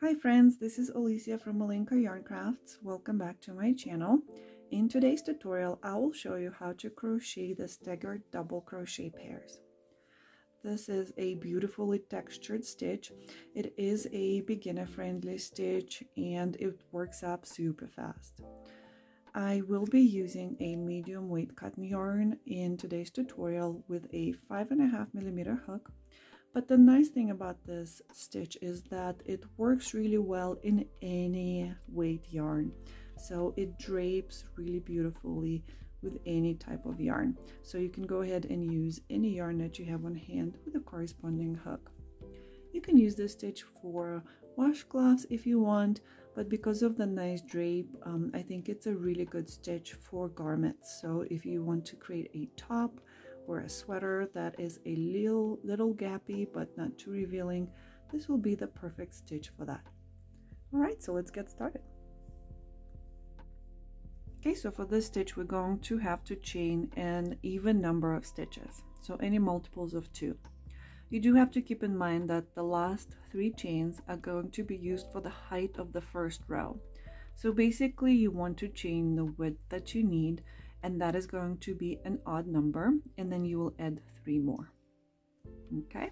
Hi friends, this is Alicia from Malinka Yarn Crafts. Welcome back to my channel. In today's tutorial, I will show you how to crochet the staggered double crochet pairs. This is a beautifully textured stitch. It is a beginner-friendly stitch and it works up super fast. I will be using a medium weight cotton yarn in today's tutorial with a 5.5mm hook. But the nice thing about this stitch is that it works really well in any weight yarn. So it drapes really beautifully with any type of yarn. So you can go ahead and use any yarn that you have on hand with a corresponding hook. You can use this stitch for washcloths if you want, but because of the nice drape, I think it's a really good stitch for garments. So if you want to create a top or a sweater that is a little gappy but not too revealing, this will be the perfect stitch for that. All right, so let's get started. Okay, so for this stitch we're going to have to chain an even number of stitches, so any multiples of 2. You do have to keep in mind that the last 3 chains are going to be used for the height of the first row. So basically you want to chain the width that you need, and that is going to be an odd number, and then you will add 3 more. Okay,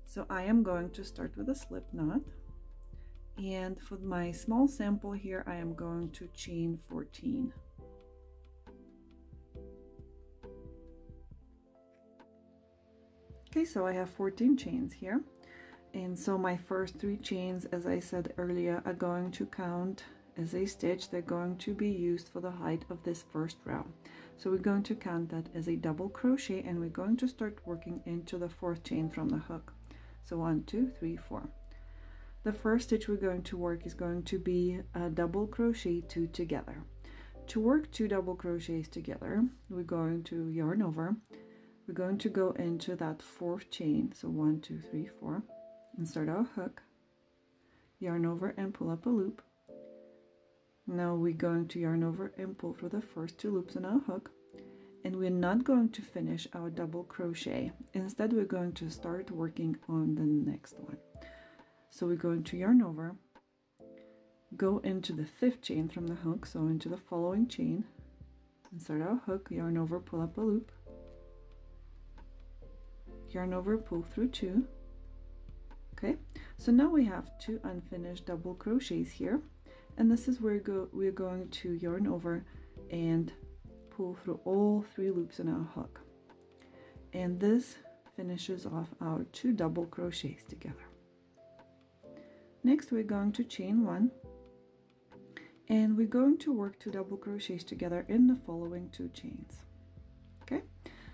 so I am going to start with a slip knot, and for my small sample here I am going to chain 14. Okay, so I have 14 chains here, and so my first 3 chains, as I said earlier, are going to count as a stitch. They're going to be used for the height of this first row. So we're going to count that as a double crochet, and we're going to start working into the 4th chain from the hook. So 1, 2, 3, 4. The first stitch we're going to work is going to be a double crochet 2 together. To work 2 double crochets together, we're going to yarn over. We're going to go into that 4th chain, so 1, 2, 3, 4, and start our hook, yarn over and pull up a loop. Now we're going to yarn over and pull through the first 2 loops on our hook, and we're not going to finish our double crochet. Instead, we're going to start working on the next one. So we're going to yarn over, go into the 5th chain from the hook, so into the following chain, and start our hook, yarn over, pull up a loop, yarn over, pull through 2. Okay, so now we have 2 unfinished double crochets here, and this is where we're going to yarn over and pull through all 3 loops in our hook, and this finishes off our 2 double crochets together. Next we're going to chain 1, and we're going to work 2 double crochets together in the following 2 chains. Okay,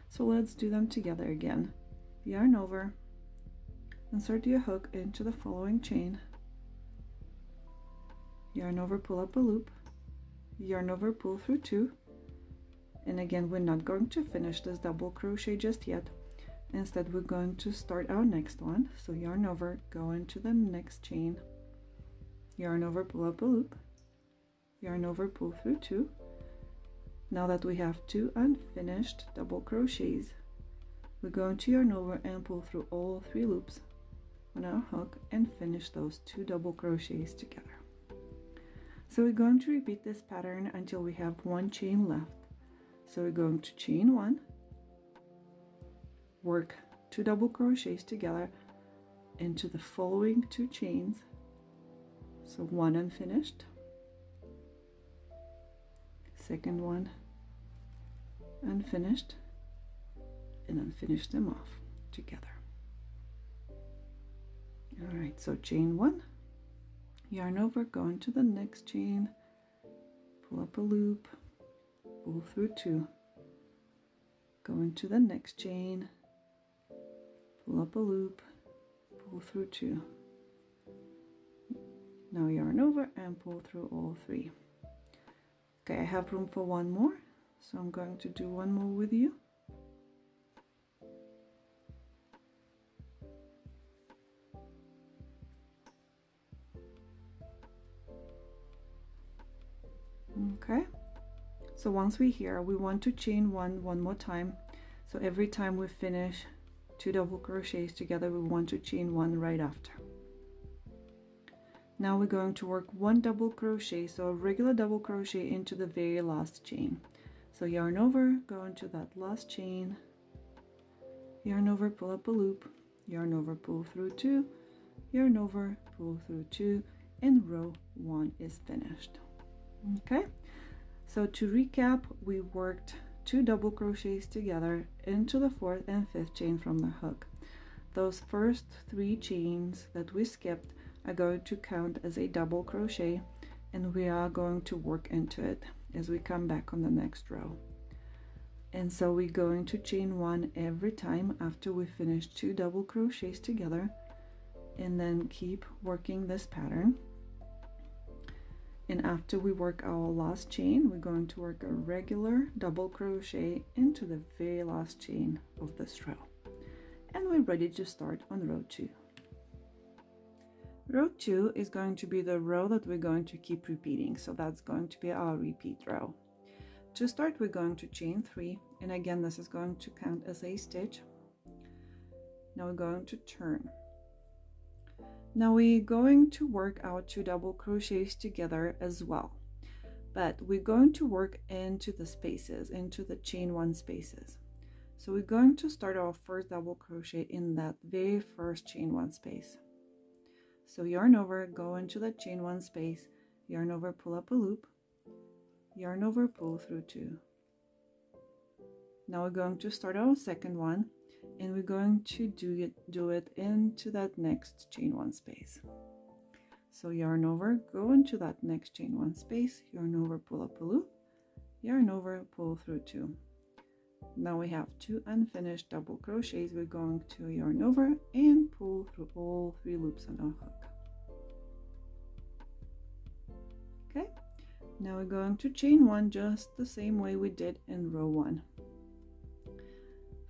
so let's do them together again. Yarn over, insert your hook into the following chain, yarn over, pull up a loop, yarn over, pull through 2, and again we're not going to finish this double crochet just yet. Instead we're going to start our next one, so yarn over, go into the next chain, yarn over, pull up a loop, yarn over, pull through 2. Now that we have 2 unfinished double crochets, we're going to yarn over and pull through all 3 loops on our hook and finish those 2 double crochets together. So we're going to repeat this pattern until we have 1 chain left. So we're going to chain 1, work 2 double crochets together into the following 2 chains, so 1 unfinished, second one unfinished, and then finish them off together. All right, so chain 1, yarn over, go into the next chain, pull up a loop, pull through 2, go into the next chain, pull up a loop, pull through 2. Now yarn over and pull through all 3. Okay, I have room for 1 more, so I'm going to do 1 more with you. Okay, so once we're here, we want to chain 1 more time. So every time we finish 2 double crochets together, we want to chain 1 right after. Now we're going to work one double crochet, so a regular double crochet into the very last chain. So yarn over, go into that last chain, yarn over, pull up a loop, yarn over, pull through 2, yarn over, pull through 2, and row 1 is finished. Okay, so to recap, we worked 2 double crochets together into the 4th and 5th chain from the hook. Those first 3 chains that we skipped are going to count as a double crochet, and we are going to work into it as we come back on the next row. And so we're going to chain 1 every time after we finish 2 double crochets together, and then keep working this pattern. And after we work our last chain, we're going to work a regular double crochet into the very last chain of this row. And we're ready to start on row 2. Row 2 is going to be the row that we're going to keep repeating, so that's going to be our repeat row. To start, we're going to chain 3, and again this is going to count as a stitch. Now we're going to turn. Now we're going to work our 2 double crochets together as well, but we're going to work into the spaces, into the chain 1 spaces. So we're going to start our first double crochet in that very first chain 1 space. So yarn over, go into the chain 1 space, yarn over, pull up a loop, yarn over, pull through 2. Now we're going to start our second one, and we're going to do it into that next chain 1 space. So yarn over, go into that next chain 1 space, yarn over, pull up a loop, yarn over, pull through 2. Now we have 2 unfinished double crochets. We're going to yarn over and pull through all 3 loops on our hook. Okay, now we're going to chain 1 just the same way we did in row 1.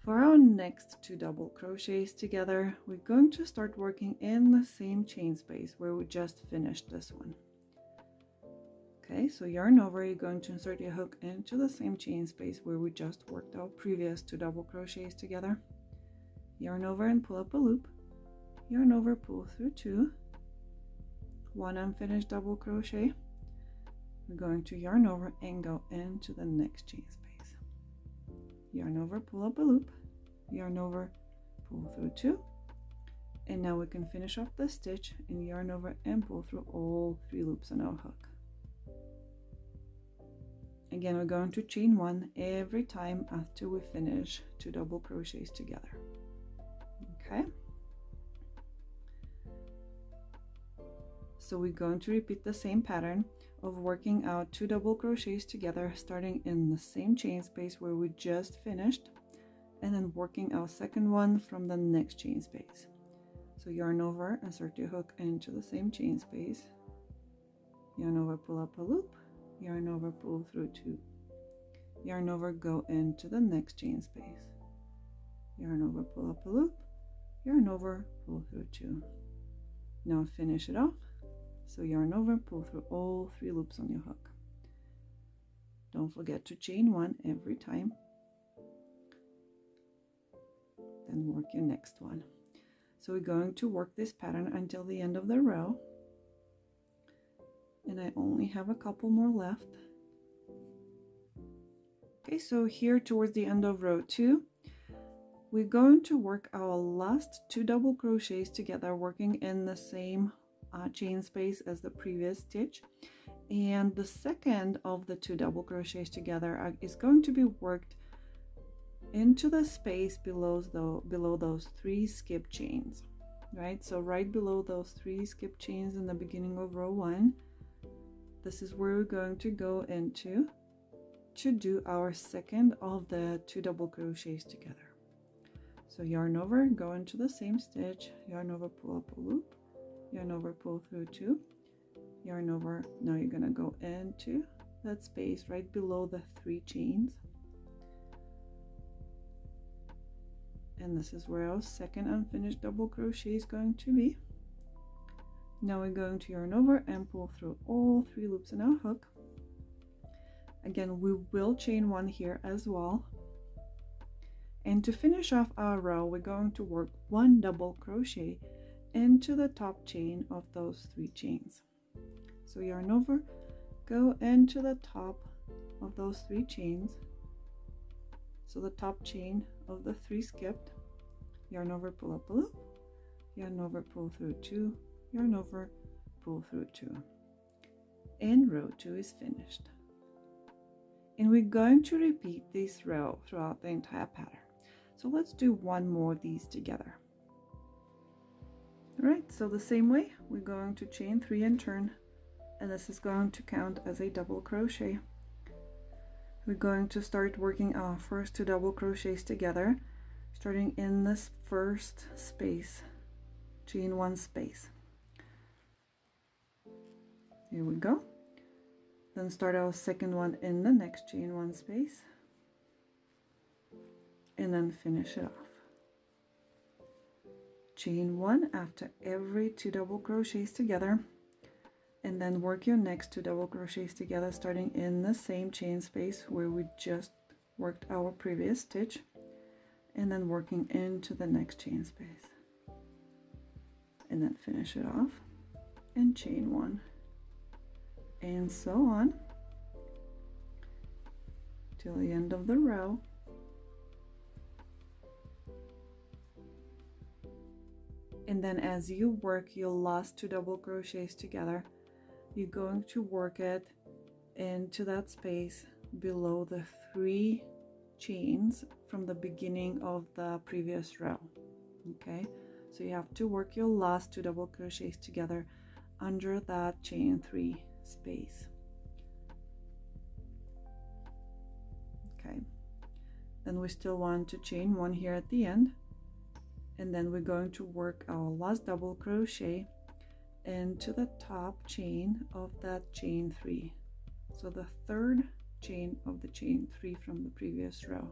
For our next 2 double crochets together, we're going to start working in the same chain space where we just finished this one. Okay, so yarn over, you're going to insert your hook into the same chain space where we just worked our previous 2 double crochets together. Yarn over and pull up a loop, yarn over, pull through 2, 1 unfinished double crochet. We're going to yarn over and go into the next chain space. Yarn over, pull up a loop, yarn over, pull through 2, and now we can finish off the stitch and yarn over and pull through all 3 loops on our hook. Again, we're going to chain 1 every time after we finish 2 double crochets together. Okay, so we're going to repeat the same pattern of working out 2 double crochets together, starting in the same chain space where we just finished, and then working our second one from the next chain space. So yarn over, insert your hook into the same chain space, yarn over, pull up a loop, yarn over, pull through 2, yarn over, go into the next chain space, yarn over, pull up a loop, yarn over, pull through 2. Now finish it off. So yarn over, pull through all 3 loops on your hook. Don't forget to chain 1 every time, then work your next one. So we're going to work this pattern until the end of the row, and I only have a couple more left. Okay, so here towards the end of row 2, we're going to work our last 2 double crochets together, working in the same chain space as the previous stitch, and the second of the 2 double crochets together is going to be worked into the space below those 3 skip chains, right? So right below those 3 skip chains in the beginning of row 1, this is where we're going to go into to do our second of the 2 double crochets together. So yarn over, go into the same stitch, yarn over, pull up a loop, yarn over, pull through 2, yarn over. Now you're gonna go into that space right below the 3 chains, and this is where our second unfinished double crochet is going to be. Now we're going to yarn over and pull through all 3 loops in our hook. Again, we will chain 1 here as well, and to finish off our row, we're going to work 1 double crochet into the top chain of those 3 chains. So yarn over, go into the top of those 3 chains, so the top chain of the 3 skipped, yarn over, pull up a loop, yarn over, pull through 2, yarn over, pull through 2, and row 2 is finished. And we're going to repeat this row throughout the entire pattern. So let's do one more of these together. All right, so the same way, we're going to chain 3 and turn, and this is going to count as a double crochet. We're going to start working our first 2 double crochets together, starting in this first space, chain 1 space. Here we go. Then start our second one in the next chain 1 space, and then finish it off. Chain 1 after every 2 double crochets together, and then work your next 2 double crochets together, starting in the same chain space where we just worked our previous stitch, and then working into the next chain space, and then finish it off and chain 1, and so on till the end of the row. And then as you work your last 2 double crochets together, you're going to work it into that space below the 3 chains from the beginning of the previous row. Okay, so you have to work your last 2 double crochets together under that chain 3 space. Okay, then we still want to chain 1 here at the end, and then we're going to work our last double crochet into the top chain of that chain 3, so the 3rd chain of the chain 3 from the previous row.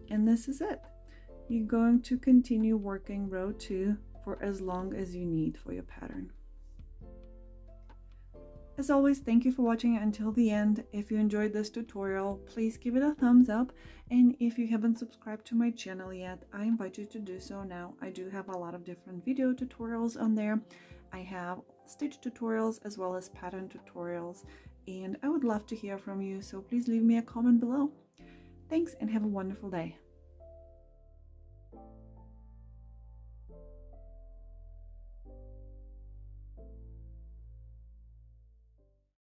And this is it. You're going to continue working row 2 for as long as you need for your pattern. As always, thank you for watching until the end. If you enjoyed this tutorial, please give it a thumbs up, and if you haven't subscribed to my channel yet, I invite you to do so now. I do have a lot of different video tutorials on there. I have stitch tutorials as well as pattern tutorials, and I would love to hear from you, so please leave me a comment below. Thanks and have a wonderful day.